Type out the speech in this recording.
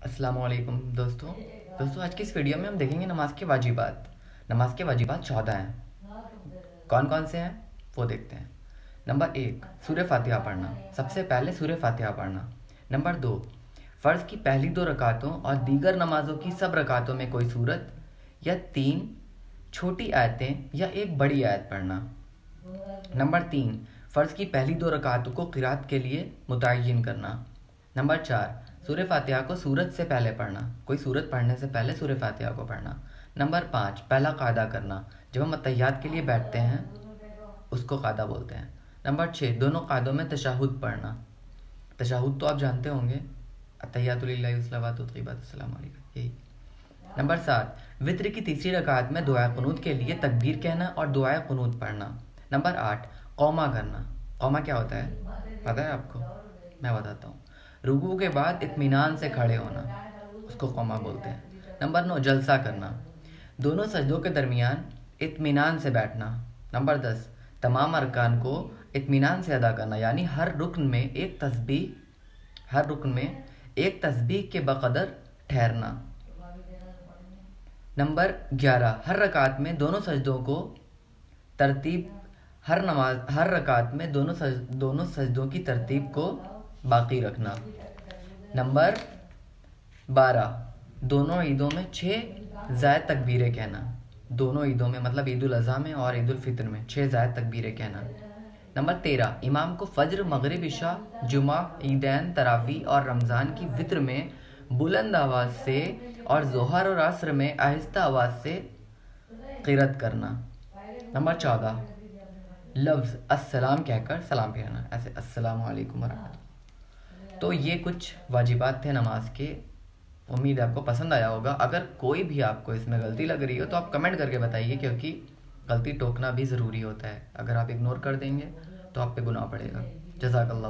अस्सलाम वालेकुम दोस्तों आज की इस वीडियो में हम देखेंगे नमाज के वाजिबात 14 हैं। कौन कौन से हैं वो देखते हैं। नंबर 1, सूरह फातिहा पढ़ना। सबसे पहले सूरह फातिहा पढ़ना। नंबर 2, फ़र्ज़ की पहली 2 रकातों और दीगर नमाजों की सब रकातों में कोई सूरत या 3 छोटी आयतें या एक बड़ी आयत पढ़ना। नंबर 3, फ़र्ज़ की पहली 2 रकातों को क़िरात के लिए मुतय्यन करना। नंबर 4, सूरह फातिहा को सूरत से पहले पढ़ना। कोई सूरत पढ़ने से पहले सूरह फातिहा को पढ़ना। नंबर 5, पहला क़ायदा करना। जब हम अत्तहियात के लिए बैठते हैं उसको क़ायदा बोलते हैं। नंबर 6, दोनों क़ायदों में तशहुद पढ़ना। तशहुद तो आप जानते होंगे, अत्तहियातु लिल्लाहि वस्सलावातु तय्यिबातु अस्सलामु अलैकुम, यही। नंबर 7, वित्र की तीसरी रकात में दुआए क़ुनूत के लिए तकबीर कहना और दुआए क़ुनूत पढ़ना। नंबर 8, क़ौमा करना। क़ौमा क्या होता है पता है आपको? मैं बताता हूँ। रुकू के बाद इत्मीनान से खड़े होना, उसको क़ौमा बोलते हैं। नंबर 9, जलसा करना। दोनों सजदों के दरमियान इत्मीनान से बैठना। नंबर 10, तमाम अरकान को इत्मीनान से अदा करना, यानी हर रुकन में एक तस्बीह के बक़दर ठहरना। नंबर 11, हर रकात में दोनों सजदों को हर रकात में दोनों सजदों की तरतीब को बाकी रखना। नंबर 12, दोनों ईदों में 6 ज़ायद तकबीरें कहना। दोनों ईदों में मतलब ईद उल अज़हा में और ईद उल फितर में 6 ज़ायद तकबीरें कहना। नंबर 13, इमाम को फ़ज्र, मगरिब, इशा, जुमा, ईदैन, तरावी और रमज़ान की वित्र में बुलंद आवाज़ से और ज़ोहर और असर में आहिस्ता आवाज़ से क़िरात करना। नंबर 14, लफ्ज़ अस्सलाम कहकर सलाम फेरना, ऐसे अस्सलामु अलैकुम वरहमतुल्लाह। तो ये कुछ वाजिबात थे नमाज के। उम्मीद है आपको पसंद आया होगा। अगर कोई भी आपको इसमें गलती लग रही हो तो आप कमेंट करके बताइए, क्योंकि गलती टोकना भी ज़रूरी होता है। अगर आप इग्नोर कर देंगे तो आप पे गुनाह पड़ेगा। जज़ाकल्लाह।